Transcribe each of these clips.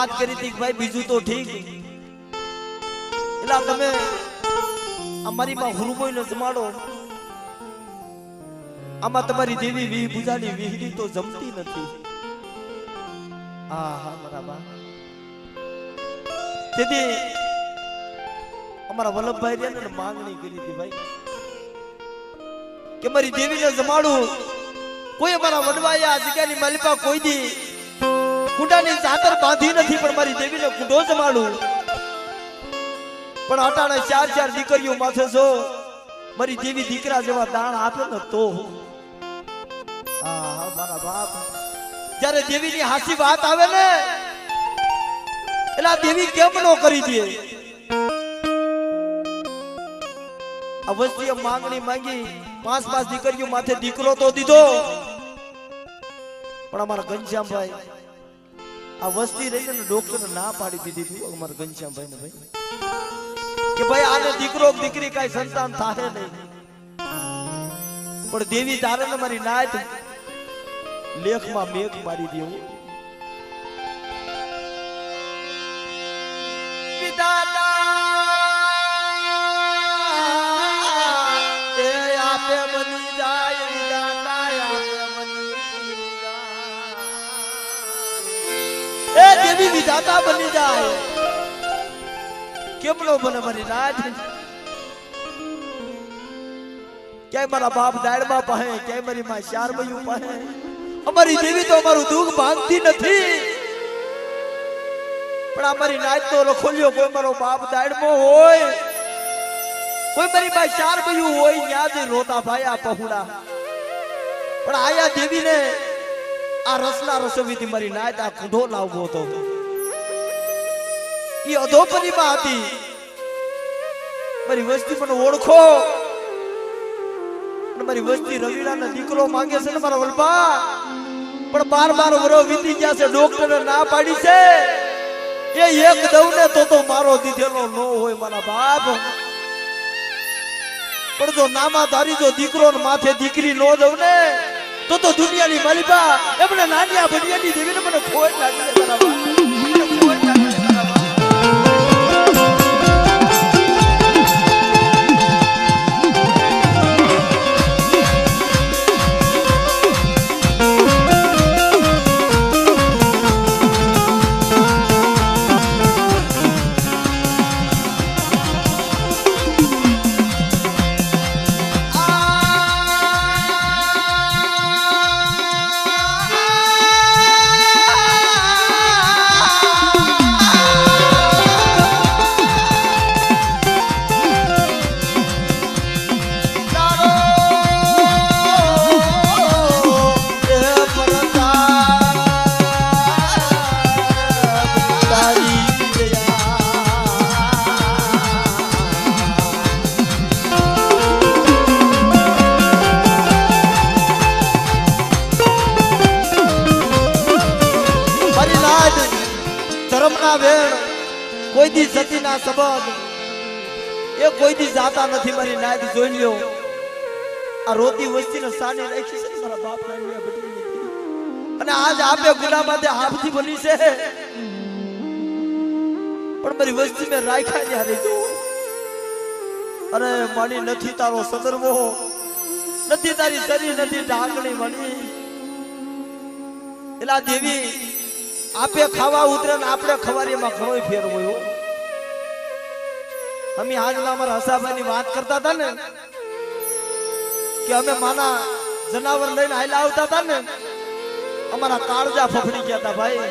વાત કરી હતી કે ભાઈ બીજું તો ઠીક, એટલે તમે અમારી માં હુરમોય ન જમાડો, આમાં તમારી દેવી વી પૂજાની વિહરી તો જમતી નથી. હા હા બરાબર. તેથી અમારા વલ્લભભાઈ રે ને માંગણી કરી હતી ભાઈ કે મારી દેવીને જમાડું. કોઈ અમારા વડવાએ આ જગ્યાની માલિપા કોઈ દી કુંડાની ચાદર બાંધી નથી, પણ મારી દેવીને કુંડો જમાડું. પણ અટાણે ચાર ચાર દીકરીઓ માથે જો મારી દેવી દીકરા જેવા દાણ આપે ને તો હા મારા બાપ, જ્યારે દેવીની હાસી વાત આવે ને એટલે દેવી કેમ નો કરી દે. આ વસ્તીએ માંગણી માંગી, 5 દીકરીઓ માથે દીકરો તો દીધો, પણ અમારા ઘનશ્યામભાઈ આ વસ્તી રહીને ડોક્ટર ના પાડી દીધી હતી અમારા ઘનશ્યામભાઈ ને ભાઈ કે ભાઈ આને દીકરો દીકરી કઈ સંતાન થાય નહીં, પણ દેવી તારે ને મારી નાત લેખમાં મેઘ મારી દેવું. દેવી વિધાતા બની જાય, કેમ નો બને મારી નાથ. ક્યાંય મારા બાપ દાડમાં પાહે, ક્યાંય મારી માં ચાર બયું પાહે, અમારી દેવી તો અમારું દુઃખ ભાંગતી નથી. પણ અમારી નાથ તો લખોલ્યો કોઈ મારો બાપ દાડમાં હોય, કોઈ મારી માં ચાર બયું હોય, ન્યાજ રોતા ભાઈ આ પહુડા. પણ આયા દેવીને આ રસના રસોવીથી મારી નાથ આ કુંઢો લાવવો હતો. એ અધોપરીમાં હતી. મારી વસ્તી મને ઓળખો, મારી વસ્તી રવિરાનો દીકરો માંગે છે ને મારા વલ્ભા, પણ 12 વર્ષ વીતી ગયા છે, ડોક્ટરે ના પાડી છે. એ એક દઉં ને તો મારો દીધેલો ન હોય મારા બાપ. પણ જો નામા ધારી જો દીકરો માથે દીકરી નો દઉં ને તો દુનિયાની માલિકા એમને નાનિયા ભડિયાની દેવીને મને ખોટ લાગી મારા બાપ, મને ખોટ લાગી મારા બાપ. કોઈ દી સતીના સંબંધ એ કોઈ દી જાતા નથી. મારી નાયક જોઈ લ્યો, આ રોતી વસ્તીને સાની રાખી છે મારા બાપ નાનિયા ભડિયાની, અને આજ આપે ગુલાબાદે હાફથી બની છે, પણ મારી વસ્તી મે રાખ્યા ને હારે જો. અરે માની નથી તારો સદરવો, નથી તારી શરીર, નથી ઢાંકણી મળી. એલા દેવી આપે ખાવા ઉતરે ને આપણે ખવારીમાં ઘણો ફેર હોય. અમે આજના અમારા હસાભાઈની વાત કરતા હતા ને કે અમે માના જનાવર લઈને હાલા આવતા હતા ને, અમારા કાળજા ફફડી ગયા હતા ભાઈ.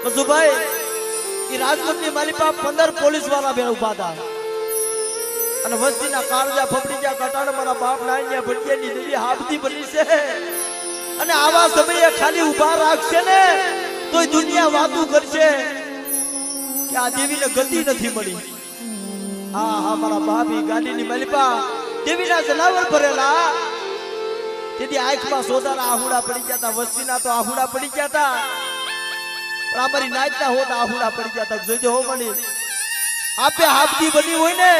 કસુભાઈ એ રાજકોટની મારી પાસે 15 પોલીસ વાળા બે ઉભા હતા, અને વસ્તીના કાળજા ફફડી ગયા. કટાણ મારા બાપ નાનિયા ભડિયાની દેવી હાફતી બની છે, અને આવા સમયે ખાલી ઉભા રાખશે ને તોય દુનિયા વાતું કરશે કે આ દેવીને ગતિ નથી મળી. હા હા મારા ભાભી ગાડીની માલિપા દેવીના જનાવર ભરેલા, તેથી આંખમાં સોદાના આહુડા પડી ગયા હતા, વસ્તીના તો આહુડા પડી ગયા હતા, પણ અમારી નાચના હોત આહુડા પડી ગયા હતા. જોજો હો મળી આપે હાફતી બની હોય ને,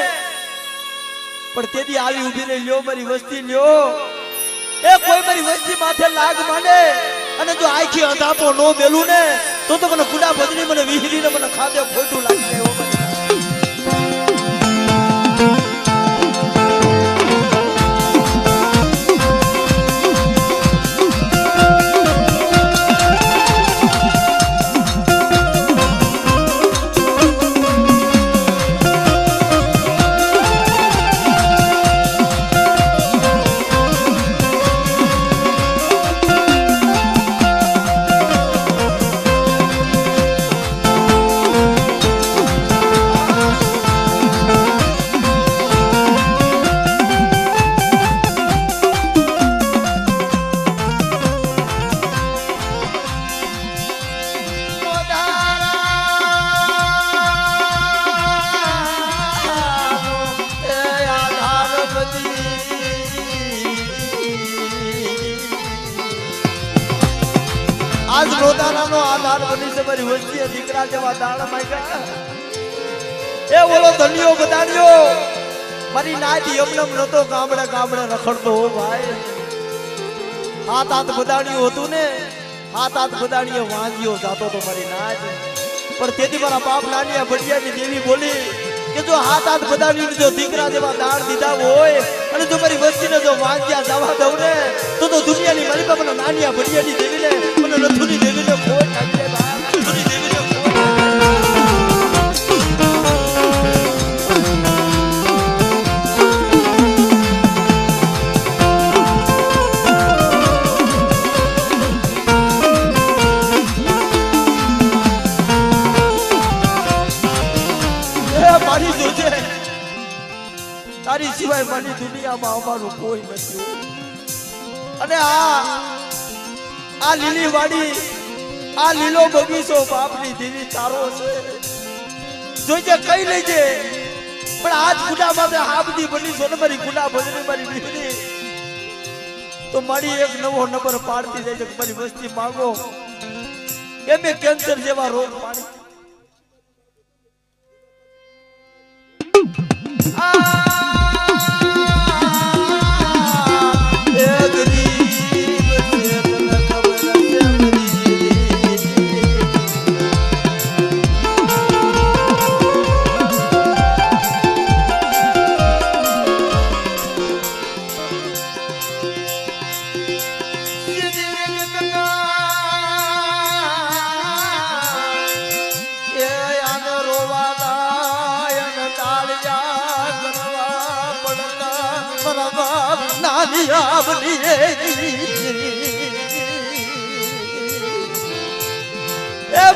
પણ તેથી આવી ઊભી રહી લ્યો મારી વસ્તી લ્યો. એ કોઈ મારી વસ્તી માથે લાગ માંડે અને જો આખી અંધાપો નો મેલું ને તો તો મને ગુડા બદલી મને વિહરીને મને ખાધે ખોટું લાગશે એવો મને. આજ રોદાનાનો આધાર બની છે મારી વસ્તી દીકરા જેવા દાળ માંગ્યા એ ઓલો ધનિયો બધાડ્યો મારી નાતી એમનેમ નતો ગામડે ગામડે રખડતો હો ભાઈ હાથ હાથ બધાડ્યું હતું ને હાથ હાથ બધાડીએ વાંજ્યો જાતો તો મારી નાત પણ તેથી મારા બાપ નાનિયા ભડિયાની દેવી બોલી કે જો હાથ હાથ બધાડીને જો દીકરા જેવા દાળ દીધા હોય અને જો મારી વસ્તીને જો વાંજ્યા જવા દઉં ને તો દુનિયાની મારી બાપ મને નાનિયા ભડિયાની દેવીને મને નથુની દેવીને ખોટ નાખી દે નથુની દેવીને તારી સિવાય મારી દુનિયામાં અમારું કોઈ નથી અને આ લીલી વાડી આ લીલો બગીચો બાપની દેવી તારો છે જોઈજે કઈ લેજે પણ આજ ગુડા માટે હાબદી બની છો ને મારી ગુડા બદલી મારી દીકરી તો મારી એક નવો નંબર પાડતી જાય છે મારી વસ્તી માંગો એમે કેન્સર જેવા રોગ પાડી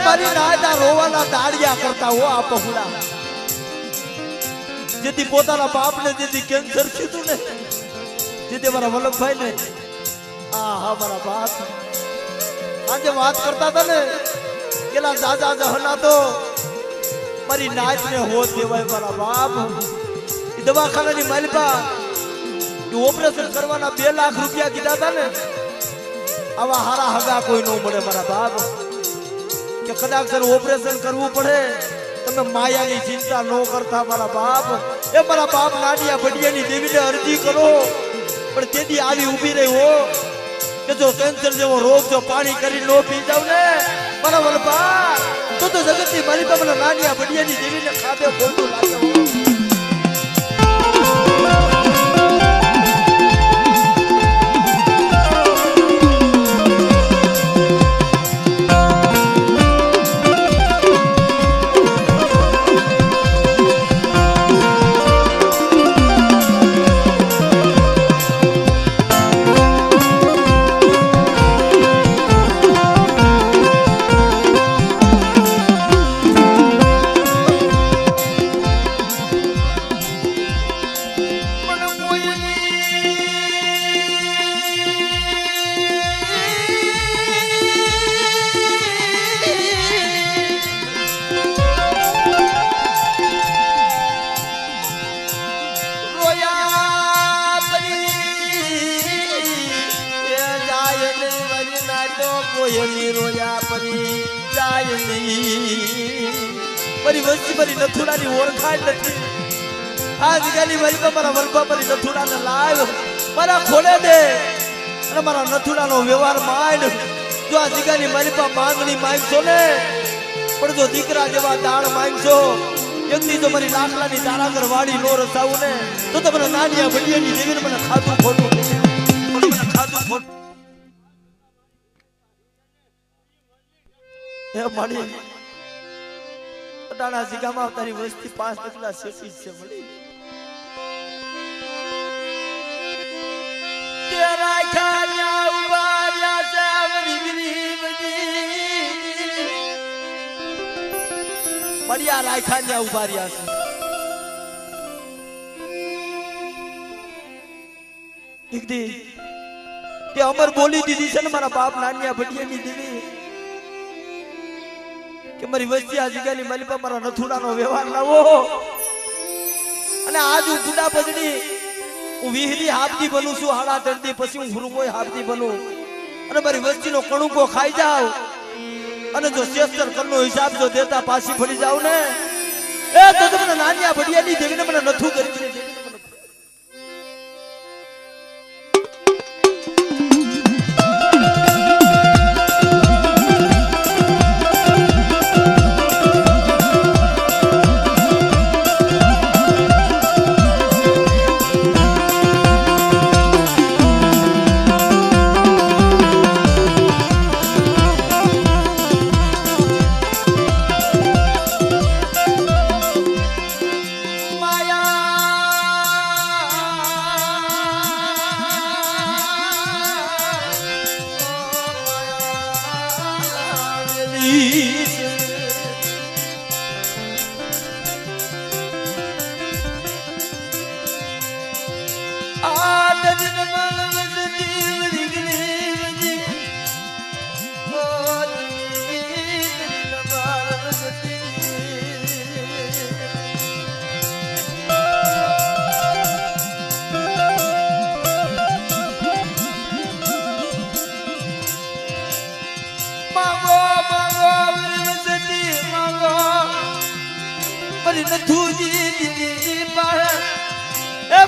મારી નાના રોવાના દાડિયા કરતા હો આ પહોળા જેથી પોતાના બાપને જેથી કેન્સર થયું ને જેથી મારા વલ્લભભાઈ ને હા મારા બાપ આજે વાત કરતા હતા ને કેલા દાદા જહના તો મારી નાચ ને હોત દેવાય મારા બાપ દવાખાનાની માલિકા ઓપરેશન કરવાના 2 લાખ રૂપિયા કીધા હતા ને આવા હારા હગા કોઈ ન મળે મારા બાપ કે કદાચ ઓપરેશન કરવું પડે તમે માયાની ચિંતા ન કરતા મારા બાપ એ મારા બાપ નાનિયા ભડિયાની દેવીને અરજી કરો પણ તેથી આવી ઊભી રહી હો કે જો કેન્સર જેવો રોગ જો પાણી કરી નો પી જાવ ને મારા વલ્લભા તો જગતની મારી પાસે નાનિયા ભડિયાની દેવીને ખાધે ખોટું લાગે હો મારી નથુડાની ઓળખાણ નથી આ જગ્યાની મારી મારા વલ્લભા મારી નથુડાને લાવ મારા ખોલે દે અને મારા નથુડાનો વ્યવહાર માંડ જો આ જીગાની મારી પા માંગણી માંગશો ને પણ જો દીકરા જેવા દાણ માંગશો એકની તો મારી લાકડાની તારાગર વાડી નો રસાવું ને તો મને નાનિયા ભડિયાની દેવીને મને ખાધું ખોટું મને ખાધું ખોટું હે મારી અટાણા જીગામાં તારી વસ્તી 5 ટકલા શેઠી છે મળી તેરા ખાયા ઉવાર્યા સાવરી ગરીબજી મરિયા રાખાન્યા ઉવાર્યા છે દીકરી તે અમર બોલી દીધી છે ને મારા બાપ નાનિયા ભટિયાની દેવી કે મારી વસ્તી આ જગ્યાની માલિપા મારા નથુડાનો વ્યવહાર લાવો અને આજ હું ગુડા બજડી હું વિહરી હાબદી બનું છું હાડા તરતી પછી હું હુરમોય હાબદી બનું અને મારી વસ્તીનો કણુકો ખાઈ જાવ અને જો શેસ્તર કરનો હિસાબ જો દેતા પાછી ફરી જાવ ને એ તો તમને નાનિયા ભડિયાની દેવીને મને નથું કરી દે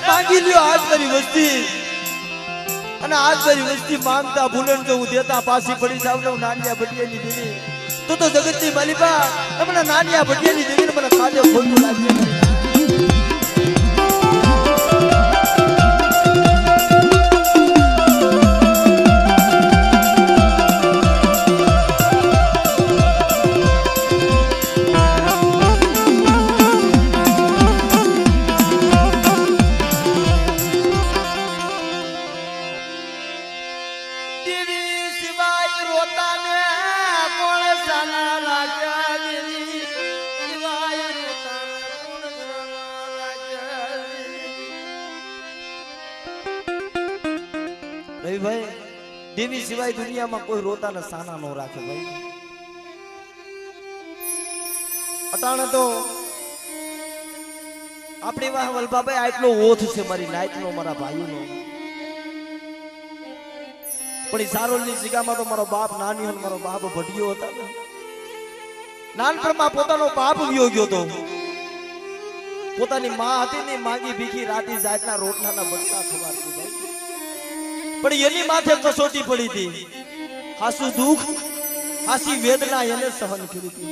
मांगी लियो आज मेरी वस्ती અને આજ મારી વસ્તી માંગતા ભૂલન જો હું દેતા પાછી પડી જાવ ને નાનિયા ભટિયાની દેવી તો જગતની માલિકા તમને નાનિયા ભટિયાની દેવીને મને ખાધે ખોટું લાગે भाई देवी सिवाय दुनिया में कोई रोता न साना नो राखे भाई अटाणे तो अपनी वाह वलभा भाई आटलो ओथ से मारी नाइट नो मारा भाई नो पण सारोलनी जग्यामां तो मारो बाप नानी होने मारो बाप भडियो हता ने नानपणमां पोतानो बाप वियो गयो तो पोतानी मां हती ने मागी भीखी राती जातना रोटलाना बटका खवारती भाई पण एनी माथे कसोटी पड़ी थी हासु दुख हासी वेदना एने सहन करी थी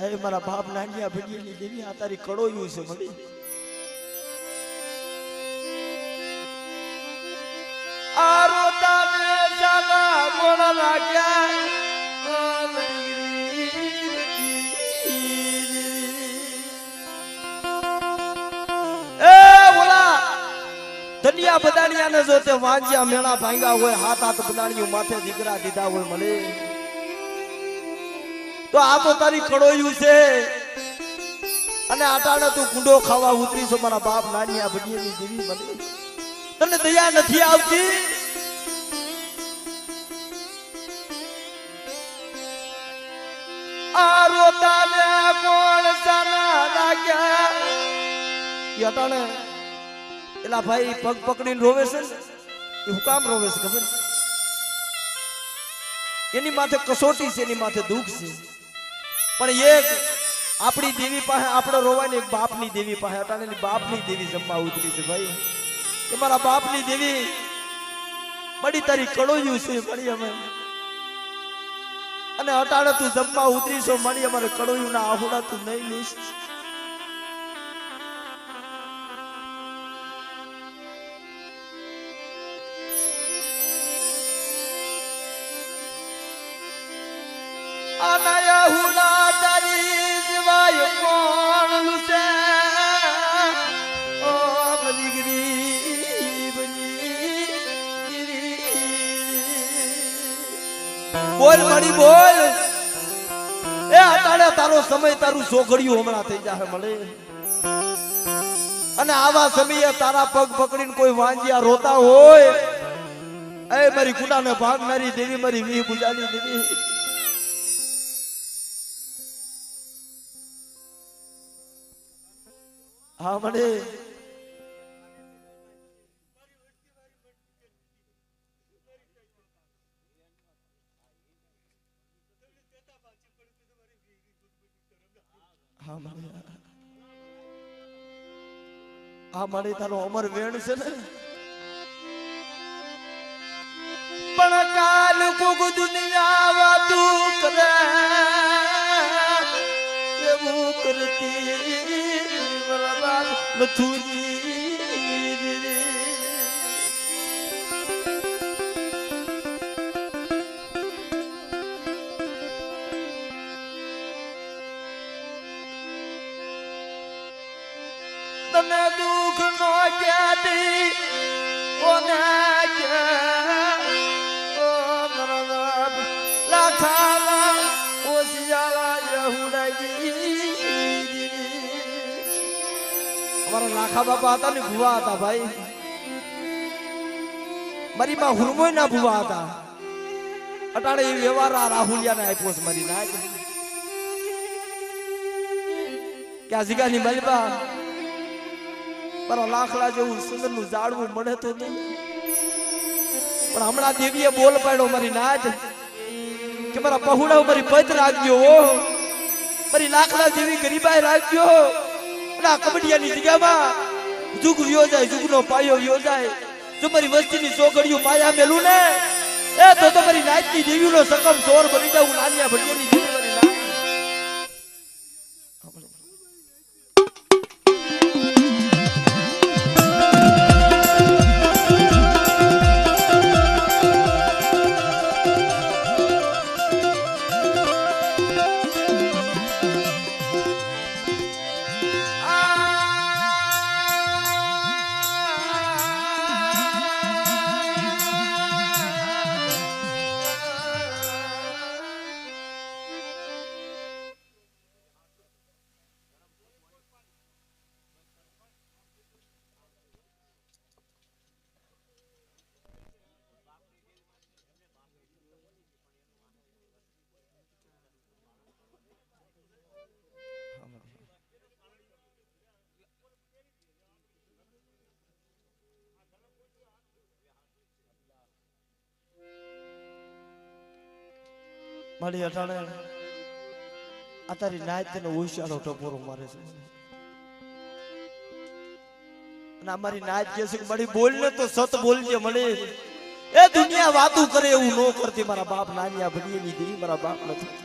ए मारा बाप नानिया भडियानी देवी आ तारी कड़ोયું છે મળી आरोता ने जाना मोड़ा लाग्या ए बोला धनिया बदानिया ने जो ते वांजिया मेणा भांगा होय हाथ हाथ बदानियो माथे दीकरा दीधा होय मले तो आ तो तारी कड़ोયું છે અને આટાણે તું ગુંડો ખાવા ઉતરી છો મારા બાપ નાનિયા ભડિયાની દેવી મને તને દયા નથી આવતી આ રોતાને કોણ સાના લાગ્યા યટાણે એલા ભાઈ પગ પકડીને રોવે છે એ હું કામ રોવે છે ખબર એની માથે કસોટી છે, એની માથે દુઃખ છે, પણ એક આપણી દેવી પાસે આપણે રોવાની, એક બાપની દેવી પાસે અટાણે બાપની દેવી જમવા ઉતરી છે ભાઈ કે મારા બાપની દેવી બડી તારી કળોયું છે મળી અમે, અને અટાણે તું જમવા ઉતરીશો મળી અમારે કળોયું ના આહુડા તું નહીં લઈશ. આનાયા હુડા તારી જીવાય કોણ લુસે ઓ બલી ગરીબની બોલ મળી બોલ એ અટાણે તારો સમય તારું સોઘડિયું હમણાં થઈ જાય મળે, અને આવા સમયે તારા પગ પકડીને કોઈ વાંજિયા રોતા હોય એ મારી કુડાને ભાગનારી દેવી મારી વી ગુજારી દેવી હા મને હા મને તારો અમર વેણ છે ને, પણ કાલ કુક દુનિયા વાતું કરે એવું કરતી તને દુઃખ નો ક્યાંથી કોને લાખામાં ઓસિયાળા યહુડાજી અમારા લાખા બાપા હતા ને ભુવા હતા ભાઈ, મારી માં હુરમોય ના ભુવા હતા, અટાણે એ વ્યવહાર રાહુલિયા ને આપ્યો છે મારી ના ક્યાં જીગાની મલબા મારા લાખલા જેવું સુંદર નું ઝાડવું મળે તો નહીં, પણ હમણાં દેવીએ બોલ પાડ્યો મારી નાચ કે મારા પहुડા મારી પદ રાખજો, મારી લાખલા જેવી ગરીબાઈ રાખજો, કબડિયાની જગ્યામાં જુગ વ્યો જાય, જુગનો પાયો વ્યો જાય, જો મારી વસ્તીની સોગડિયું માયા મેલું ને એ તો મારી નાચની દેવીનો સકમ ચોર બની જાઉં, નાનિયા ભડિયાની દેવી મારી નાચ. મારી અટાણે આ તારી નાચ તને હોશિયારો ટપોરો મારે છે, અને અમારી નાચ કે છે મારી બોલ ને તો સત બોલજે મળે, એ દુનિયા વાતું કરે એવું નો કરતી, મારા બાપ નાનિયા ભડીની દેવી મારા બાપ નથી.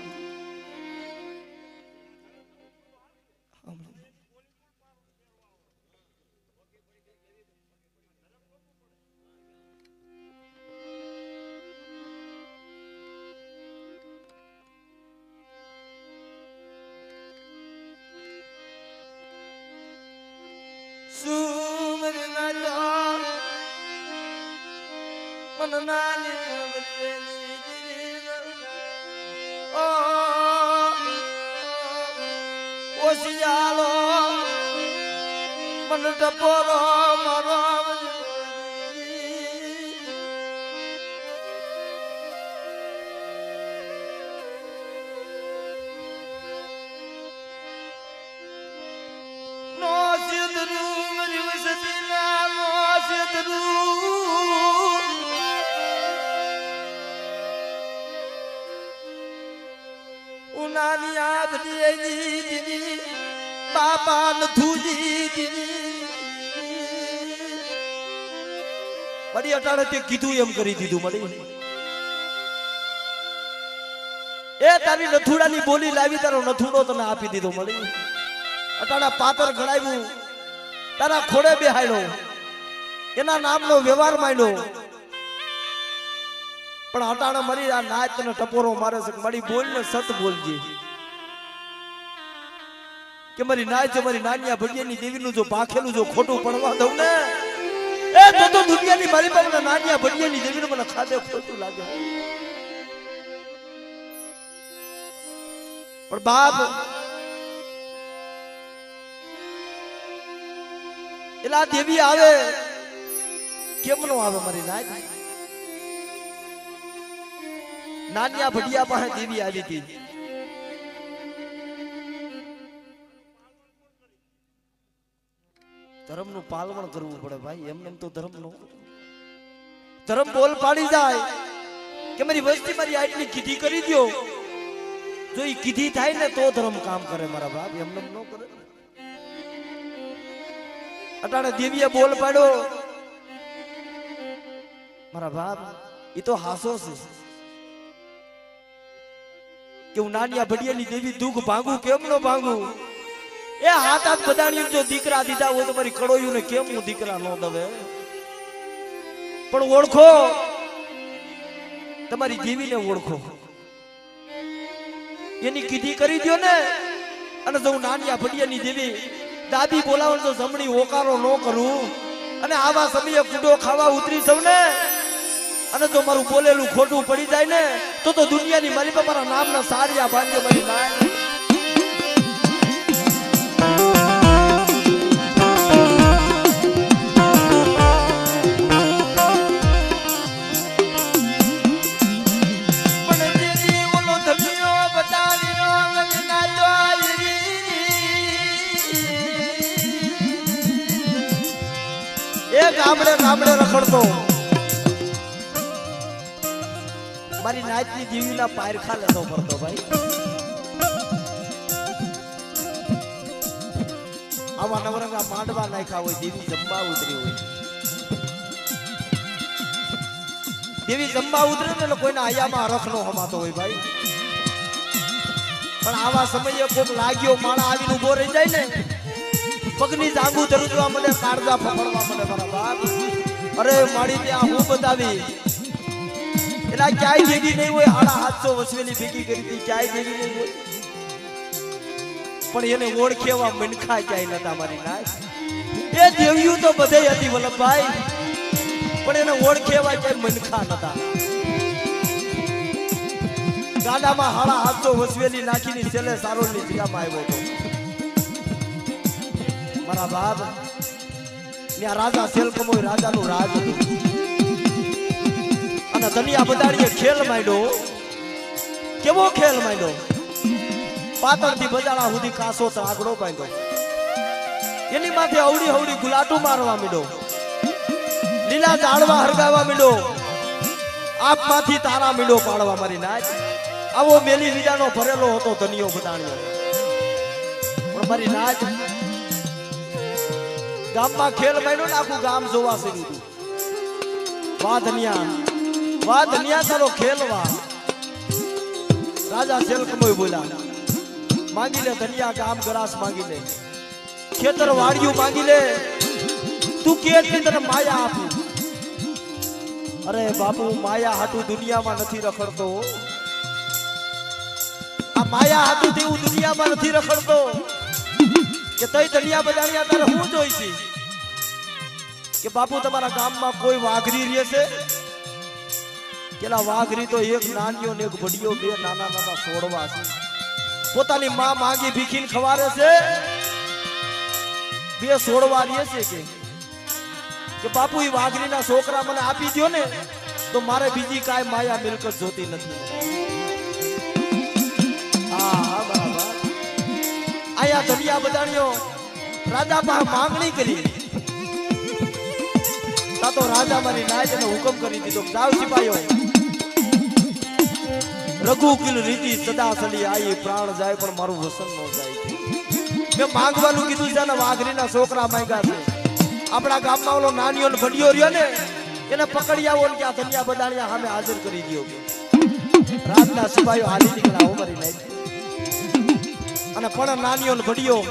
ઓશિયાળો મન ટપોરો મારો નો સિદ્ધરૂ મરી વસતીના નો સિદ્ધરૂ બાપા નથુજી મળી અટાણે તે કીધું એમ કરી દીધું મળી એ તારી નથુડાની બોલી લાવી તારો નથુડો તને આપી દીધો મળી અટાણા પાતર ઘડાવ્યું તારા ખોડે બેહાડ્યો એના નામનો વ્યવહાર માંડ્યો પણ અટાણા મળી આ નાચ તને ટપોરો મારે છે મળી બોલ ને સત બોલજે કે મારી નાચ મારી નાનિયા ભડિયાની દેવીનું જો પાખેલું જો ખોટું પડવા દઉં ને એ તો દુનિયાની મારી પાસે નાનિયા ભડિયાની દેવીનું મને ખાધે ખોટું લાગે પણ બાપ એલા દેવી આવે કેમ નો આવે મારી નાચ નાનિયા ભડિયા પાસે દેવી આવી હતી ધર્મનું પાલન કરવું પડે ભાઈ એમને તો ધર્મ બોલ પાડી જાય કે મારી વસ્તી મારી આટલી કીધી કરી દો જો એ કીધી થાય ને તો ધર્મ કામ કરે મારા બાપ એમને ન કરે અટાણે દેવીએ બોલ પાડ્યો મારા બાપ એ તો હાસો છે કે હું નાનિયા ભડિયાની દેવી દુઃખ ભાંગું કેમ નો ભાંગું એ હાથ હાથ બધાની જો દીકરા દીધા હોય તો મારી કડોયું ને કેમ હું દીકરા નો દવે પણ ઓળખો તમારી દેવીને ઓળખો એની કીધી કરી દો ને અને જો હું નાનિયા ભડિયાની દેવી દાદી બોલાવણ તો જમણી ઓકારો ન કરું અને આવા સમયે કુડો ખાવા ઉતરી સૌ ને અને જો મારું બોલેલું ખોટું પડી જાય ને તો દુનિયાની મારી પર મારા નામના સારિયા બાંધ્યો મારી નાય ગામડે ગામડે રખડતો મારી નાચની દેવીના પાયરખા લેતો પડતો ભાઈ આવા નવરંગા માંડવા નાખ્યા હોય દેવી જમવા ઉતરી હોય દેવી જમવા ઉતરે ને કોઈના આયામાં હરખ નો હમાતો હોય ભાઈ પણ આવા સમયે કોક લાગ્યો માણા આવીને ઉભો રહી જાય ને પગની જાંગુ ધરવા મને કાળજા ફફડવા મને મારા બાપ અરે માડી ત્યાં હું બતાવી એલા ક્યાંય દેવી નહીં હોય 750 વસવેલી ભેગી કરી હતી ક્યાંય દેવી નહીં હોય પણ એને ઓળખેવા મનખા ક્યાંય નતા મારી નાય એ દેવ્યું તો બધે હતી વલ્લભભાઈ પણ એને ઓળખેવા ક્યાંય મનખા નતા ગાડામાં 750 વસવેલી નાખીની છેલ્લે સારોલની જગ્યામાં આવ્યો હતો મારા બાપ ત્યાં રાજા સેલકમોય રાજાનું રાજ હતું અને દનિયા બદાડીએ ખેલ માંડ્યો કેવો ખેલ માંડ્યો પાતળથી બજાડા સુધી કાસો આગળો બાંધ્યો એની માથે અવડી હવડી ગુલાટું મારવા માંડ્યો લીલા ઝાડવા હરગાવા માંડ્યો આપમાંથી તારા મીંડો પાડવા મારી નાચ આવો મેલી વિજાનો ભરેલો હતો ધનિયો બદાણ્યો પણ મારી નાચ ગામમાં ખેલ માંડ્યો ને આખું ગામ જોવા સીધું વાહ ધનિયા તારો ખેલ વાહ રાજા સેલકમોય બોલ્યા માંગી લે ધનિયા ગામ ગરાસ માંગી લે ખેતર વાડિયું માંગી લે તું કેટલી તને માયા આપું અરે બાપુ માયા હાટું દુનિયામાં નથી રખડતો આ માયા હાટું તેવું દુનિયામાં નથી રખડતો કે તઈ ધનિયા બજાણ્યા તારે હું જોઈશી કે બાપુ તમારા ગામમાં કોઈ વાઘરી રહેશે કેલા વાઘરી તો એક નાનીઓ ને એક ભડિયો બે નાના નાના છોડવા છે પોતાની માં માંગી ભીખીને ખવારે છે બે છોડવા રહેશે કે બાપુ એ વાઘરીના છોકરા મને આપી દો ને તો મારે બીજી કાંઈ માયા મિલકત જોતી નથી હા બરાબર આયા ધનિયા બધાણીઓ રાજા પાસે માંગણી કરી તો રાજા મારી નાય એને હુકમ કરી દીધો જાવ સિપાહીઓ રઘુકુલ રીતિ સદા સલી આઈ પ્રાણ જાય પણ મારું વસન ન જાય મેં માંગવાનું કીધું છે ને વાઘરીના છોકરા માંગ્યા છે આપણા ગામમાં ઓલો નાનીઓ ને ભડિયો રહ્યો ને એને પકડી આવો ને ત્યાં ધનિયા બદાણિયા સામે હાજર કરી દયો રાતના સિપાહીઓ હાલી નીકળ્યા ઉમરી નાખી અને પણ નાનીઓ ને ભડિયો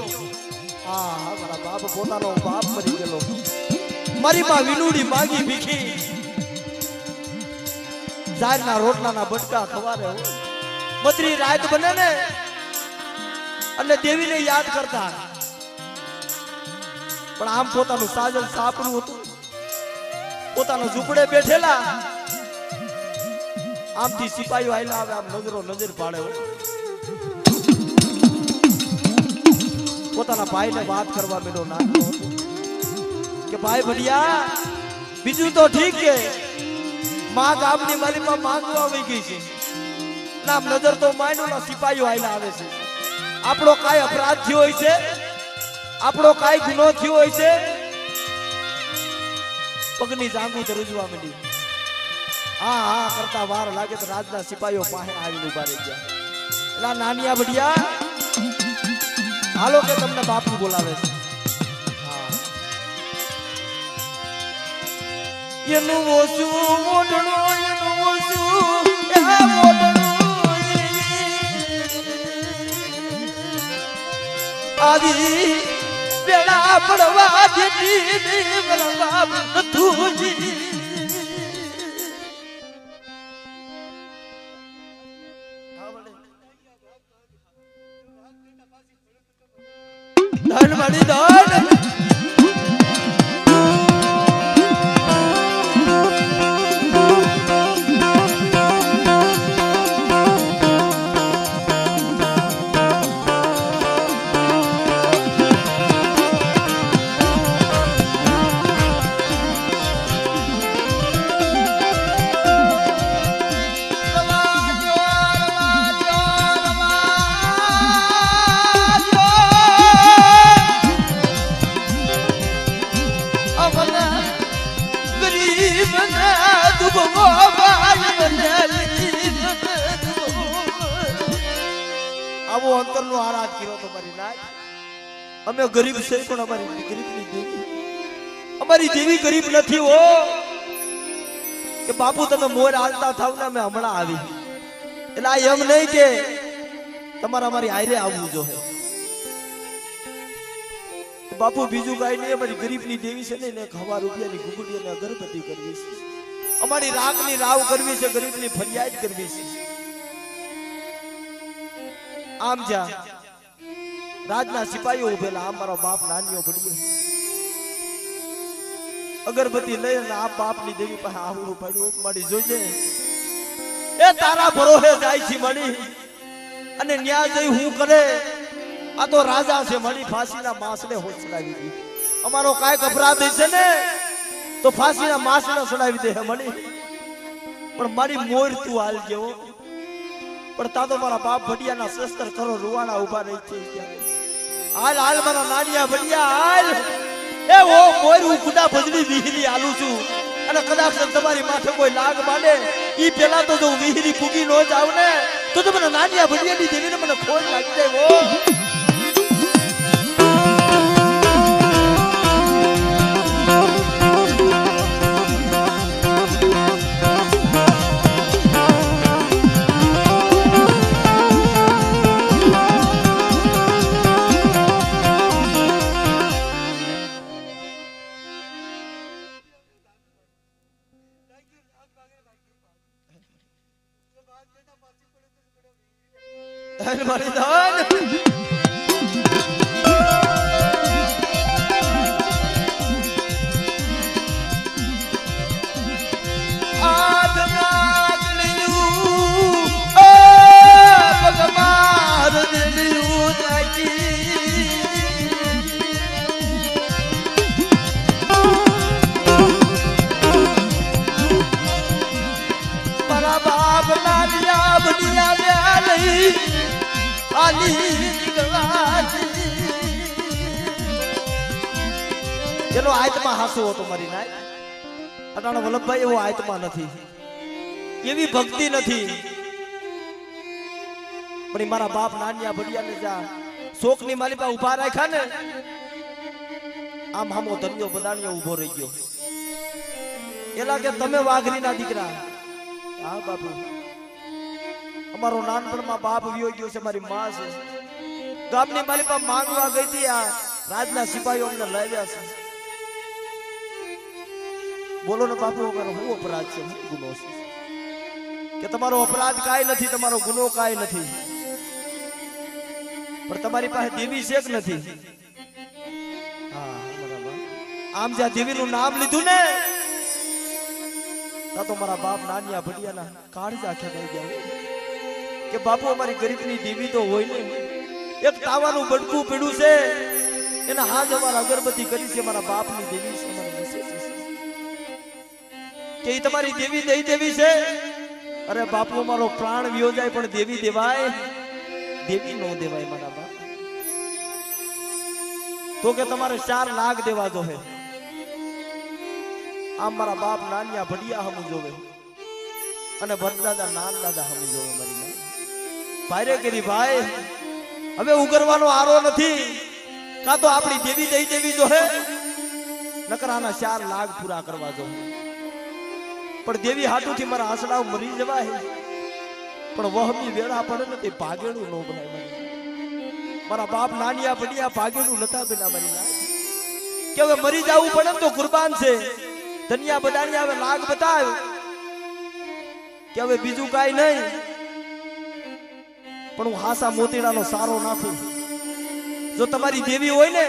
હા મારા બાપ પોતાનો બાપ મરી ગયેલો મારી માં વિનુડી માગી ભીખી જારના રોટલાના બટકા ખવારે બત્રી રાત બને ને અને દેવીને યાદ કરતા પણ આમ પોતાનું સાજલ સાપડું હતું પોતાના ઝૂંપડે બેઠેલા આમથી સિપાહીઓ આયલા આવે આમ નજરો નજર પાડે પોતાના ભાઈને વાત કરવા બેઠો નાનો કે ભાઈ ભડિયા બીજું તો ઠીક છે માં ગામની મારીમાં માંગવા આવી ગઈ છે નામ નજર તો માંડોના સિપાહીઓ આયલા આવે છે આપણો કાય અપરાધ થયો હોય છે આપણો કાય ગુનો થયો હોય છે પગની જાંગુ તો રૂજવા માંડી હા હા કરતા વાર લાગે તો રાજના સિપાહીઓ પાસે આવીને ઉભા રહી ગયા એલા નાનિયા ભડિયા હાલો કે તમને બાપુ બોલાવે છે એનું ઓછું મોઢણું એનું ઓછું એ મોઢણું આવી બેડા પડવા દેતી મારા બાપ તુજી ધન મળી ધન આવો અંતરનો આરાધ કર્યો તમારી નાય અમે ગરીબ છે પણ અમારી ગરીબની દેવી અમારી દેવી ગરીબ નથી હો કે બાપુ તમે મોર હાલતા થાવ ને અમે હમણાં આવી એટલે આ એમ નહીં કે તમારે અમારી હારે આવવું જોઈએ બાપુ બીજું કાંઈ નહીં અમારી ગરીબની દેવી છે ને ખવા રૂપિયાની ઘૂંઘડી અને અગરબત્તી કરવી છે અમારી રાગની રાવ કરવી છે ગરીબની ફરિયાદ કરવી છે આમ જા રાજના સિપાહીઓ ઉભેલા આમ મારો બાપ નાનીઓ ભડિયો અગરબત્તી લઈને આ બાપની દેવી પાસે આવડું પડ્યું મારી જોજે એ તારા ભરોસે જાય છે મળી અને ન્યાય જઈ હું કરે આ તો રાજા છે મળી ફાંસીના માસને હોચડાવી દી અમારો કાંઈક અપરાધ છે ને તો ફાંસીના માસને સડાવી દે મળી પણ મારી મોર તું હાલ જેવો પણ તા તો મારા બાપ ભડિયાના શસ્ત્ર કરો રૂવાણા ઉભા રહી છે હાલ હાલ મારા નાનિયા ભડિયા હાલ એ ઓ મોર હું ગુડા ભજડી વિહિરી હાલું છું અને કદાચ તમારી માથે કોઈ લાગ માંડે ઈ પેલા તો જો વિહિરી ફૂગી નો જાવ ને તો મને નાનિયા ભડિયાની દેવીને મને ખોજ લાગી જાય ઓ ધન મારી ધન મારા બાપ નાનિયા ભડિયા લઈ એનો આત્મા હાસુ હતો મારી નાય અટાણા વલ્લભભાઈ એવો આત્મા નથી એવી ભક્તિ નથી પણ મારા બાપ નાનિયા ભડિયાને જા શોક ની માલી પા ઉભા રાખ્યા ને આમ હામો ધન્યો બદાણિયો ઉભો રહી ગયો એલા કે તમે વાઘરી ના દીકરા હા બાપુ અમારો નાનપણમાં બાપ વિયો ગયો છે મારી માં છે ગામની માલી પા માંગવા ગઈ હતી આ રાજના સિપાહીઓ અમને લાવ્યા છે બોલો ને બાપુ અમારો શું અપરાધ છે શું ગુનો છે કે તમારો અપરાધ કાંઈ નથી તમારો ગુનો કાંઈ નથી પણ તમારી પાસે દેવી છે કે નથી હા બરાબર આમ જ્યાં દેવીનું નામ લીધું ને તો મારા બાપ નાનિયા ભડિયાના કાળજા ખેડાઈ ગયા કે બાપુ અમારી ગરીબની દેવી તો હોય ને એક તાવાનું બડકું પીડું છે એના હાથ અમારા અગરબત્તી કરી છે મારા બાપની દેવી છે અમારી કે ઈ તમારી દેવી દઈ દેવી છે અરે બાપુ અમારો પ્રાણ વિયો જાય પણ દેવી દેવાય દેવી નો દેવાય મારા બાપ તો કે તમારે 4 લાખ દેવા જો હે આમ મારા બાપ નાનિયા ભડિયા હમ જોવે અને ભરદાદા નાન દાદા હમ જોવે મારી ભાઈરે કરી ભાઈ હવે ઉગરવાનો આરો નથી કા તો આપણી દેવી દઈ દેવી જો હે નકર આના 4 લાખ પૂરા કરવા જો પણ દેવી હાટુથી મારા આસડાઓ મરી જવાય પણ વહમી વેળા પડે ને તે ભાગેડું નો બનાય મારા બાપ નાનિયા ભડિયા ભાગેડું નતા બના મારી ના કે હવે મરી જાવું પડે તો કુરબાન છે ધનિયા બદાણિયા હવે લાગ બતાવ કે હવે બીજું કાઈ નહીં પણ હું હાસા મોતીડાનો સારો નાખું જો તમારી દેવી હોય ને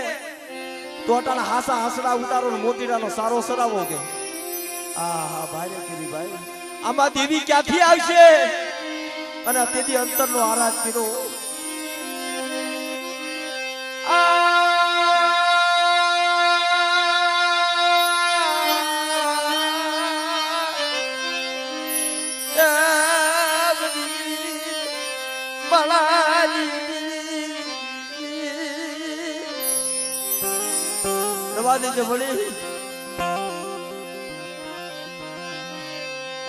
તો અટાણા હાસા હાસડા ઉતારો ને મોતીડાનો સારો સરાવો કે આ ભાઈ કેવી ભાઈ આમાં દેવી ક્યાંથી આવશે અને તેથી અંતરનો આરાધ કર્યો દેજે ભળી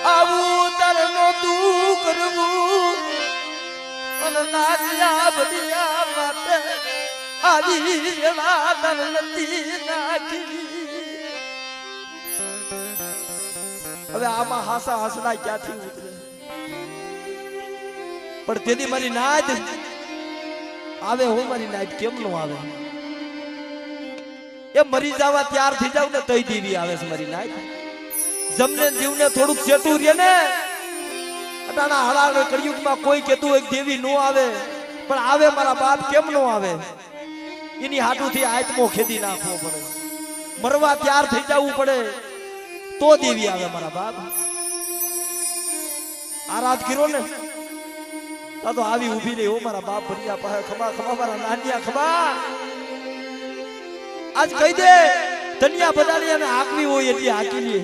આવું તરનો તું કરવું અને નાચિયા બડિયા માટે આવી વેળા તર નથી નાખી હવે આમાં હાસા હાસડા ક્યાંથી ઉતરે પણ તેની મારી નાચ આવે હું મારી નાચ કેમ નો આવે એ મરી જવા ત્યાર થઈ જાવ ને તઈ દેવી આવે છે મારી નાય જમને જીવને થોડુંક સેટું રે ને અટાણા હળાળ કળિયુગમાં કોઈ કેતું એક દેવી નો આવે પણ આવે મારા બાપ કેમ નો આવે એની હાટુથી આત્મો ખેદી નાખવો પડે મરવા ત્યાર થઈ જવું પડે તો દેવી આવે મારા બાપ આરાધ કર્યો ને તો આવી ઊભી રહી હો મારા બાપ ભરિયા પાસે ખમા ખમા મારા નાનિયા ખમા આજ કહી દે ધનિયા બદાણિયાને હાકવી હોય એટલી હાકી લે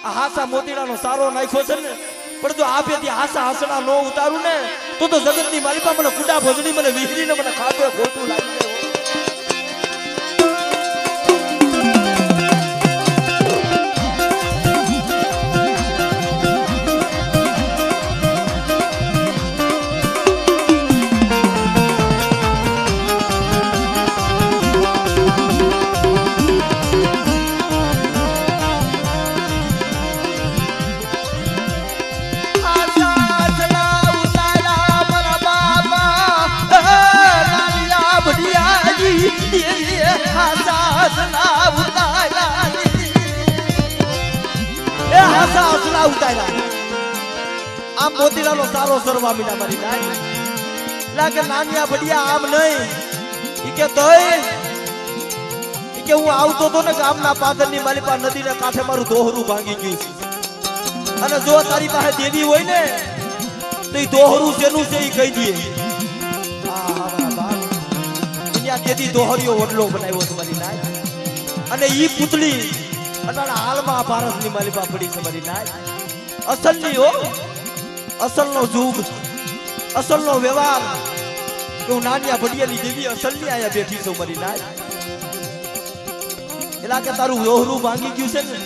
આ હાસા મોતીડાનો સારો નાખ્યો છે ને પણ જો આપેથી હાસા હાસડા નો ઉતારું ને તો જગતની માલિકા મને કુડા ભોજડી મને વિહરીને મને ખાતે ખોટું લાગી જાય આમ મોતીડાનો સારો સરવા મીના મારી નાય લાગે નાનિયા ભડિયા આમ નહીં ઈ કે તોય ઈ કે હું આવતો તો ને ગામના પાદરની માલિપા નદીના કાંઠે મારું દોહરું ભાંગી ગયું છે અને જો તારી પાસે દેવી હોય ને તો ઈ દોહરું શેનું છે ઈ કહી દે હા મારા બાપ દુનિયા કેદી દોહરીઓ વડલો બનાવ્યો છે મારી નાય અને ઈ પુતળી અટાણા હાલમાં ભારતની માલિપા પડી છે મારી નાય અસલની હો અસલનો જુગ અસલનો વ્યવહાર હું નાનિયા ભડિયાની દેવી અસલની આયા બેઠી છું મારી નાય એલા કે તારું દોહરું ભાંગી ગયું છે ને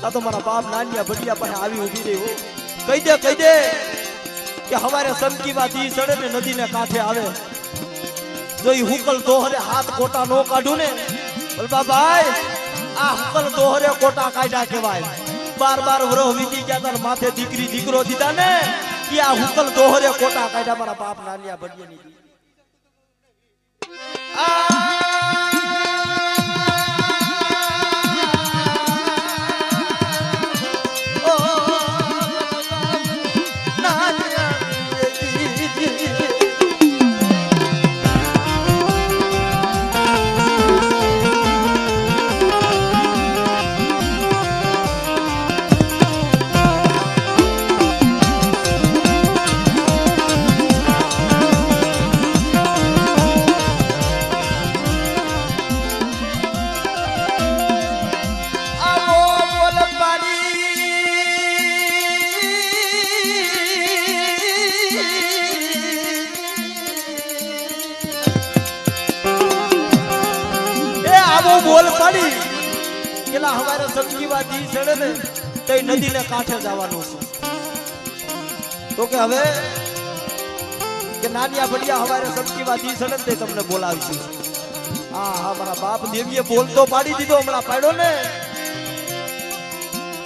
તા તો મારા બાપ નાનિયા ભડિયા પાસે આવી ઊભી રહી હો કહી દે કે હવારે સમકીવા દી સડે ને નદીને કાંઠે આવે જો ઈ હુકલ દોહરે હાથ કોટા નો કાઢું ને બોલબા ભાઈ આ હુકલ દોહરે કોટા કાઢ્યા કહેવાય 12 વર્ષ વીતી ગયા તા માથે દીકરી દીકરો દીધા ને કે આ હુકલ દોહરે કોટા કાઢ્યા મારા બાપ નાલિયા ભડિયાની બોલ પાડી કેલા હવારે સમકીવા દી સડે ને તે નદીને કાંઠે જવાનું છે તો કે હવે કે નાનિયા ભડિયા હવારે સમકીવા દી સડે તે તમને બોલાવીશું હા મારા બાપ દેવીએ બોલતો પાડી દીધો હમણાં પાડ્યો ને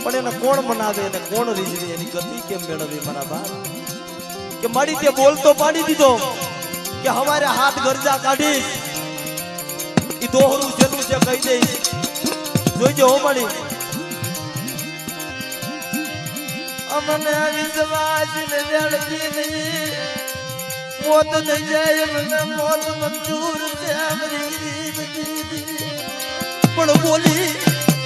પણ એને કોણ મનાવે અને કોણ રીઝવે એની ગતિ કેમ મેળવે મારા બાપ કે મારી તે બોલતો પાડી દીધો કે હવારે હાથ ગરજા કાઢીશ ઈ દોહરું જેનું છે કહી દઈશ જોઈજો હો મળી અમને વિશ્વાસ ને વેળતી નહીં મોત થઈ જાય મને મોત મંજૂર છે પણ બોલી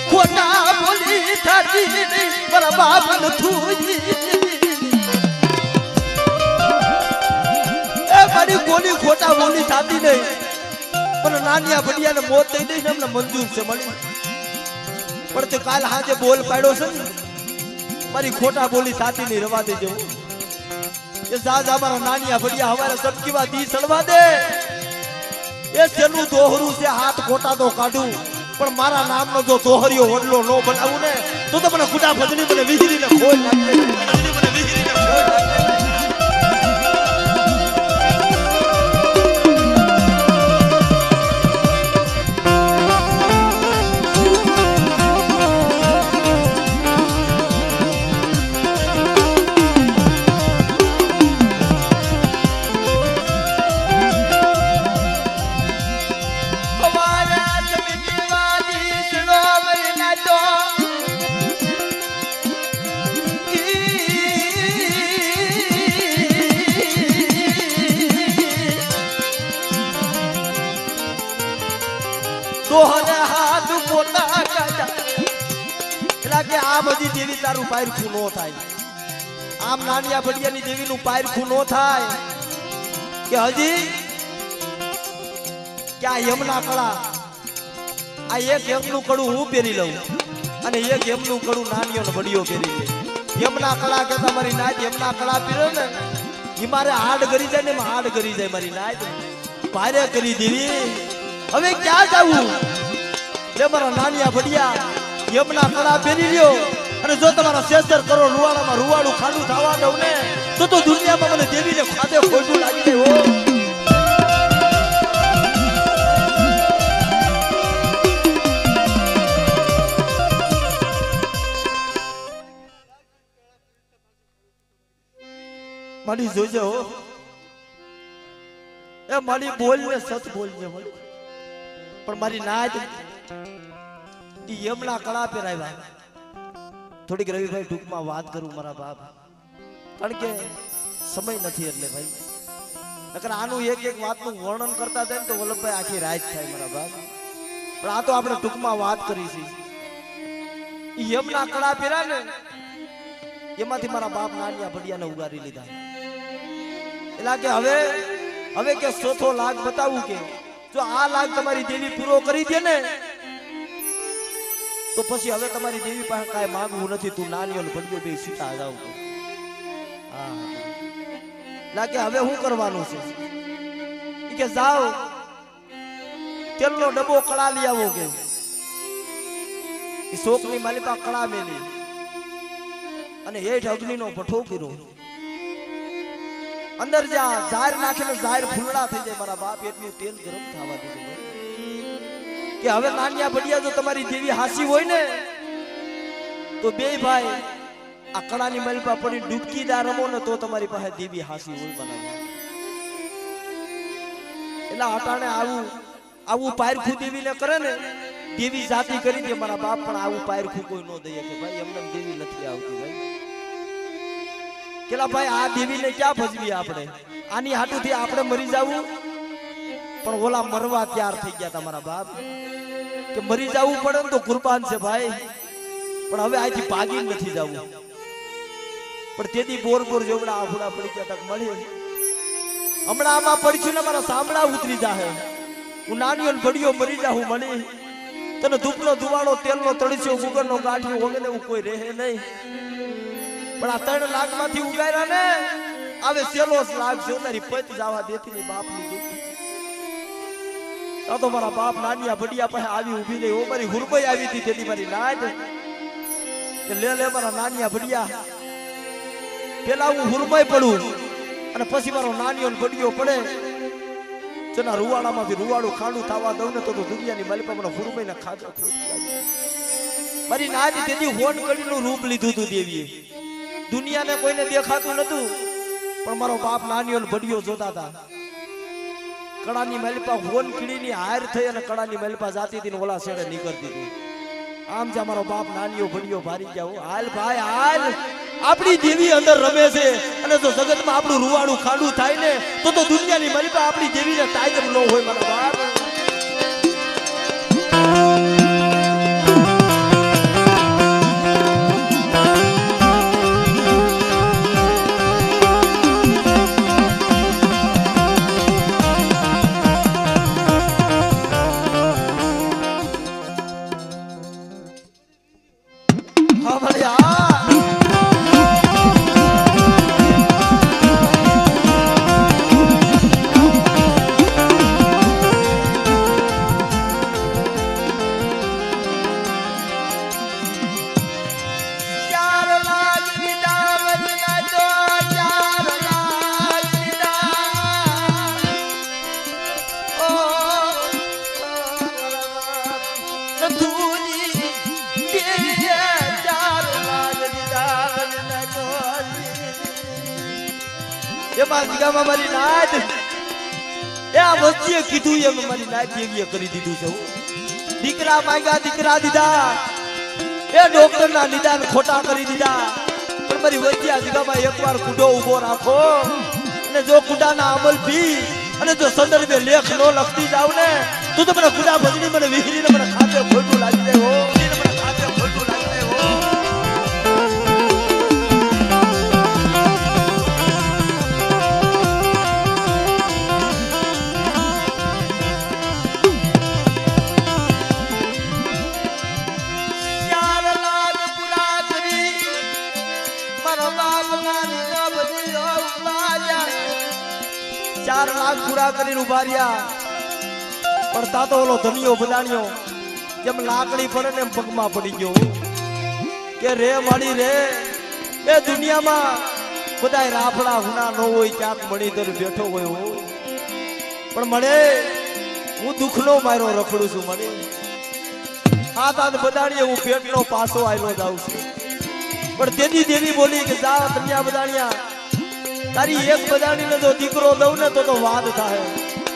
ખોટા બોલી થાતી નહીં મારા બાપ નથુજી એ મારી બોલી ખોટા બોલી થાતી નહીં પણ નાનિયા ભડિયાને મોત દઈ દઈશ એમને મંજૂર છે મળી પણ તે કાલ હાજે બોલ પાડ્યો છે ને મારી ખોટા બોલી થાતી નહીં રવા દેજો એ સાજા મારા નાનિયા ભડિયા હવારે સમકીવા દી સડવા દે એ સેનું દોહરું છે હાથ ખોટા તો કાઢું પણ મારા નામનો જો દોહરિયો વડલો નો બનાવું ને તો મને ખુદા ભજની મને વિહરીને ખોલ લાગે મને વિહરીને ખોલ લાગે આ બધી દેવી તારું પાયરખું નો થાય આમ નાનિયા ભડિયાની દેવીનું પાયરખું નો થાય કે હજી ક્યાં યમના કળા આ એક યમનું કડું હું પહેરી લઉં અને એક યમનું કડું નાનિયો ને ભડિયો પહેરી લે યમના કળા કે તમારી નાચ યમના કળા પહેરો ને ઈ મારે હાડ કરી જાય ને હાડ કરી જાય મારી નાચ ભારે કરી દેવી હવે ક્યાં જાવું લે મારા નાનિયા ભડિયા યમના કળા પહેરી લ્યો અને જો તમારા 16 કરોડ રૂવાડામાં રૂવાડું ખાડું થવા દઉં ને તો દુનિયામાં મને દેવીને ખાધે ખોટું લાગી જાય હો મારી જોજે હો એ મારી બોલ ને સત બોલજે મળી પણ મારી નાચ યમના કળા પહેરાવ્યા થોડીક રવિભાઈ ટૂંકમાં વાત કરું મારા બાપ કારણ કે સમય નથી એટલે ભાઈ નકર આનું એક એક વાતનું વર્ણન કરતા થાય ને તો વલ્લભભાઈ આખી રાત થાય મારા બાપ પણ આ તો આપણે ટૂંકમાં વાત કરી છે યમના કળા પહેર્યા ને એમાંથી મારા બાપ નાનિયા ભડિયાને ઉગારી લીધા એટલે કે હવે કે ચોથો લાગ બતાવું કે જો આ લાગ તમારી દેવી પૂરો કરી દે ને તો પછી હવે તમારી દેવી પાસે કાંઈ માંગવું નથી તું નાનીઓ ને ભડિયો બે સીતા જાવ હા લાગે હવે શું કરવાનું છે કે જાઓ તેલનો ડબ્બો કળા લઈ આવો કે શોકની માલિકા કળા મેલી અને હેઠ અગ્નિનો ભઠ્ઠો કર્યો અંદર જ્યાં ઝાર નાખીને ઝાર ફૂલડા થઈ જાય મારા બાપ એટલું તેલ ગરમ થવા દીધું કે હવે નાનિયા બડિયા જો તમારી દેવી હાસી હોય ને તો બે ભાઈ આ કળાની મલપા પડી ડૂબકીદાર રમો ને તો તમારી પાસે દેવી હાસી હોય બનાવે એટલે અટાણે આવું પાયરખું દેવીને કરે ને દેવી જાતિ કરી દે મારા બાપ પણ આવું પાયરખું કોઈ ન દઈએ કે ભાઈ એમને દેવી નથી આવતી ભાઈ કેલા ભાઈ આ દેવીને ક્યાં ભજવી આપણે આની હાટુથી આપણે મરી જાવું પણ ઓલા મરવા તૈયાર થઈ ગયા તમારા બાપ કે મરી જવું પડે ને તો કુરબાન છે ભાઈ પણ હવે આથી ભાગી નથી જવું પણ તેથી બોર જેવડા આફુડા પડી ગયા તક મળી હમણાં આમાં પડશું ને મારા સાંભળા ઉતરી જાહે હું નાનીઓ ઘડીઓ મરી જાઉં મળી તને ધૂપનો ધુવાળો તેલનો તળસ્યો ગુગરનો ગાંઠિયો વગેરે એવું કોઈ રહે નહીં પણ આ 3 લાખ માંથી ઉગાર્યા ને આવે સેલો લાખ જો તારી પત જવા દેતી ની બાપની દુઃખ તો મારા બાપ નાનિયા ભડિયા પાસે આવી ઊભી રહી ઓ મારી હુરબઈ આવી હતી તેની મારી નાદ કે લે મારા નાનિયા ભડિયા પેલા હું હુરબઈ પડું અને પછી મારો નાનિયો ભડિયો પડે જેના રૂવાડામાંથી રૂવાડું ખાંડું થવા દઉં ને તો દુનિયાની માલિકા મને હુરબઈ ના ખાધો મારી નાદ તેની હોન કડીનું રૂપ લીધું હતું દેવીએ દુનિયાને કોઈને દેખાતું નતું પણ મારો બાપ નાનિયો ભડિયો જોતા હતા કડાની મલપા હોન કીડીની હાર થઈ અને કડાની મલપા જાતી હતી ને ઓલા છેડે નીકળતી હતી આમ જે મારો બાપ નાનીઓ ભડિયો ભારી ગયા હાલ ભાઈ હાલ આપણી દેવી અંદર રમે છે અને જો જગતમાં આપણું રૂવાડું ખાંડું થાય ને તો દુનિયાની મલપા આપણી દેવીને ટાઈગર ન હોય મારા બાપ મારી નાદ એ આ વચ્ચે કીધું એમ મારી નાદ દેવીએ કરી દીધું છે દીકરા માંગ્યા દીકરા દીધા એ ડોક્ટર ના નિદાન ખોટા કરી દીધા પણ મારી વચ્ચે આ જગ્યામાં એકવાર કુડો ઉભો રાખો અને જો કુડાના અમલ પી અને જો સંદર્ભે લેખ નો લખતી જાવ ને તો મને કુડા ભજની મને વિહરીને મને ખાતે ખોટું લાગી જાય હો મને ખાતે ખોટું લાગી જાય હો લાખ પૂરા કરીને ઉભા રહ્યા પણ તા તો ઓલો ધનિયો બધાણ્યો જેમ લાકડી પડે ને એમ પગમાં પડી ગયો કે રે માડી રે એ દુનિયામાં બધાય રાફડા હુના ન હોય ક્યાંક મણીધર બેઠો હોય પણ મળે હું દુઃખનો માર્યો રખડું છું મને આ તાત બધાણીએ હું પેટનો પાસો આવેલો જાઉં છું પણ તેની દેવી બોલી કે જા ધનિયા બધાણિયા તારી એક બધાણીને જો દીકરો દઉં ને તો વાદ થાય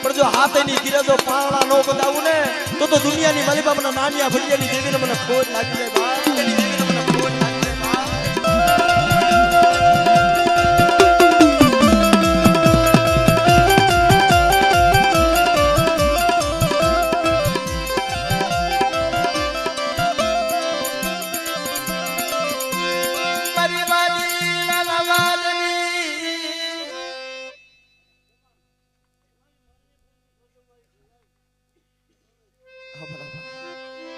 પણ જો હાથની ગીરે જો પાવડા નો બતાવું ને તો દુનિયાની માલિકા મને નાનિયા ભડિયાની દેવીને મને ખોટ લાગી જાય ભાઈ દેવીને મને ખોટ લાગી જાય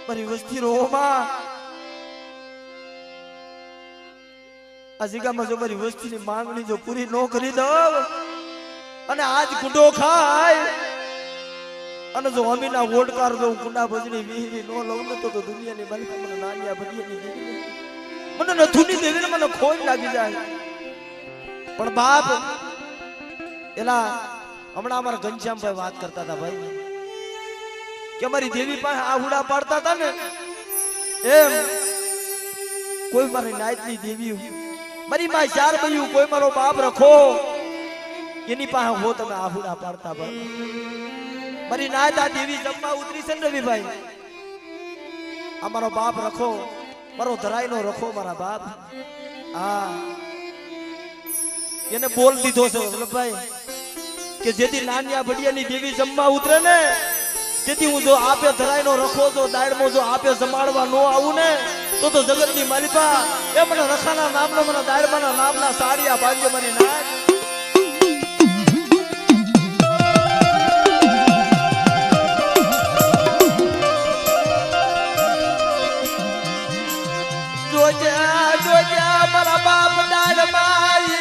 મારી વસ્તી રોમાં અજીગામાં જો મારી વસ્તીની માંગણી જો પૂરી ન કરી દઉં અને આજ કુંડો ખાય અને જો અમીના વોડકાર જો કુંડા ભજની વિહીરી ન લઉં ને તો દુનિયાની માલિકા મને નાનિયા ભડિયાની મને નથુની દેવીને મને ખોટ લાગી જાય પણ બાપ એલા હમણાં અમારા ઘનશ્યામભાઈ વાત કરતા હતા ભાઈ કે અમારી દેવી પાસે આહુડા પાડતા હતા ને એમ કોઈ મારી નાયતની દેવી મારી માં ચાર બયું કોઈ મારો બાપ રખો એની પાસે હો તમે આહુડા પાડતા ભાઈ મારી નાયત આ દેવી જમવા ઉતરી છે ને રવિભાઈ અમારો બાપ રખો મારો ધરાઈનો રખો મારા બાપ હા એને બોલ દીધો છે વલ્લભભાઈ કે જેથી નાનિયા બડિયાની દેવી જમવા ઉતરે ને તેથી હું જો આપે ધરાઈનો રખો જો દાડમો જો આપે જમાડવા નો આવું ને તો જગતની માલિકા એ મને રખાના નામનો મને દાડમાના નામના સાડિયા ભાગ્ય મને નાખ જોજે મારા બાપ દાડમાઈ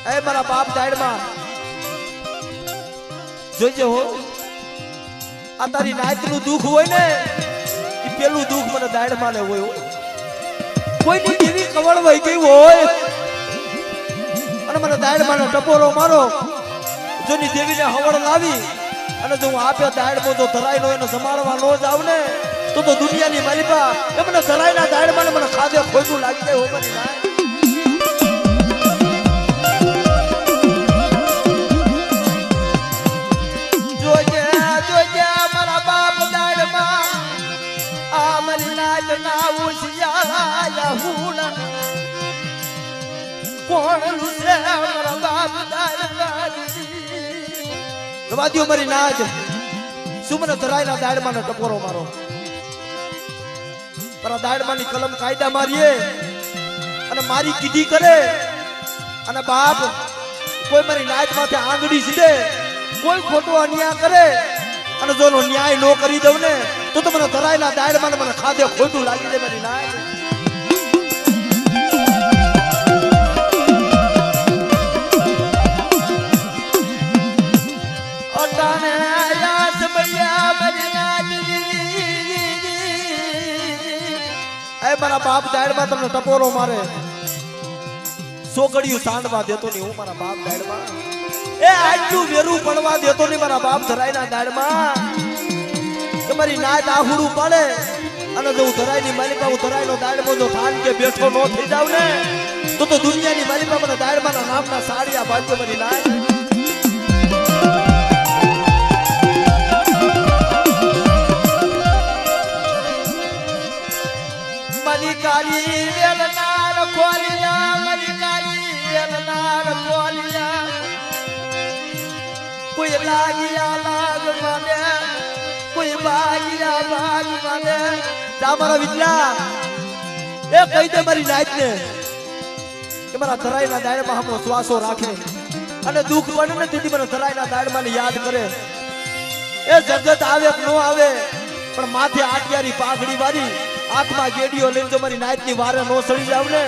એ મારા બાપ દાડમાં જોજે હો આ તારી નાયતનું દુઃખ હોય ને એ પેલું દુઃખ મને દાડમાં ને હોય કોઈની દેવી કવળવાઈ ગઈ હોય અને મને દાડમાં ટપોરો મારો જોની દેવીને હવળ લાવી અને જો હું આપ્યો દાડમો તો ધરાઈનો એને સંભાળવા નો જાવ ને તો દુનિયાની માલિકા એ મને ધરાઈના દાડમાં મને ખાધે ખોટું લાગી જાય હો મારી નાય જોજે મારા બાપ દાડમાં આ મારી નાય ના ઉશિયા હુણા કોણ રૂસે મારા બાપ દાડમાં રવાદીઓ મારી નાજ સુમન ધરાઈના દાડમાં ટપોરો મારો મારા દાડમાંની કલમ કાયદા મારીએ અને મારી કીધી કરે અને બાપ કોઈ મારી નાજ માથે આંગળી સીધે કોઈ ખોટો અન્યાય કરે અને જો ન્યાય નો કરી દઉં ને તો મને ધરાઈના દાડમાં મને ખાધે ખોટું લાગી દે મારી નાજ મારા બાપ દાડમાં તમને ટપોરો મારે સોગડિયું સાંડવા દેતો નહીં હું મારા બાપ દાડમાં એ આટલું વેરું પડવા દેતો નહીં મારા બાપ ધરાઈના દાડમાં કે મારી નાત આહુડું પડે અને જો હું ધરાઈની માલિકા હું ધરાઈનો દાડમો જો થાન કે બેઠો નો થઈ જાવ ને તો દુનિયાની માલિકા મને દાડમાના નામના સાડિયા ભાગ્ય મારી નાય મલિકાલી વેલનાર ખોલિયા મલિકાલી વેલનાર ખોલિયા કોઈ લાગિયા લાગ મને કોઈ ભાગિયા ભાગ મને જા મારા વિજલા એ કહી દે મારી નાયત ને કે મારા ધરાઈના દાડમાં હમો શ્વાસો રાખે અને દુઃખ પડે ને તેથી મને ધરાઈના દાડમાં યાદ કરે એ જગત આવે કે નો આવે પણ માથે આટિયારી પાઘડી વાળી આંખમાં ગેડીઓ લઈને જો મારી નાયતની વારે નો સડી જાવ ને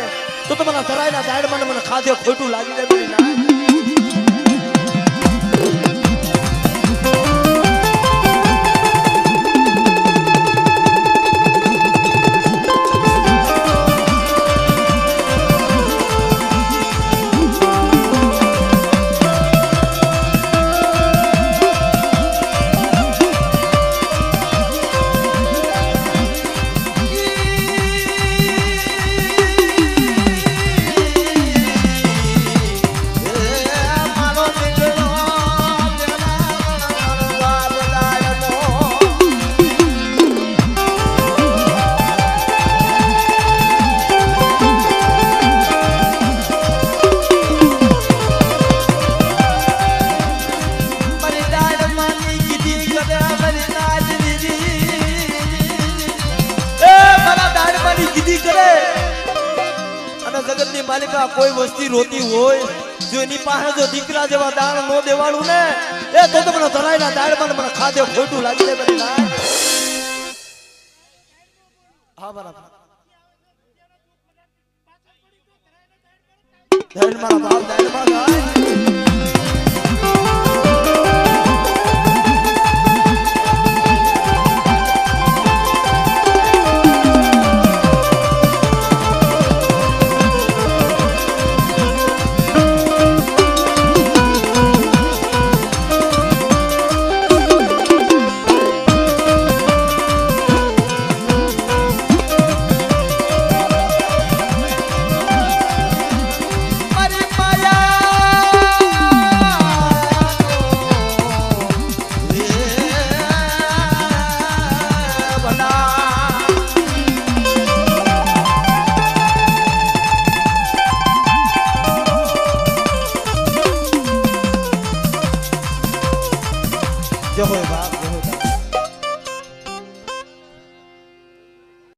તો મને ધરાઈના દાડમાં મને ખાધે ખોટું લાગી જાય મારી નાયત જગતની માલિકા કોઈ વસ્તી રોતી હોય જો એની પાસે જો દીકરા જેવા દાણ નો દેવાળું ને એ તો મને ધરાઈના દાડમાં મને ખાધે ખોટું લાગી જાય બધી ના હા બરાબર મારા બાપ દાડમાં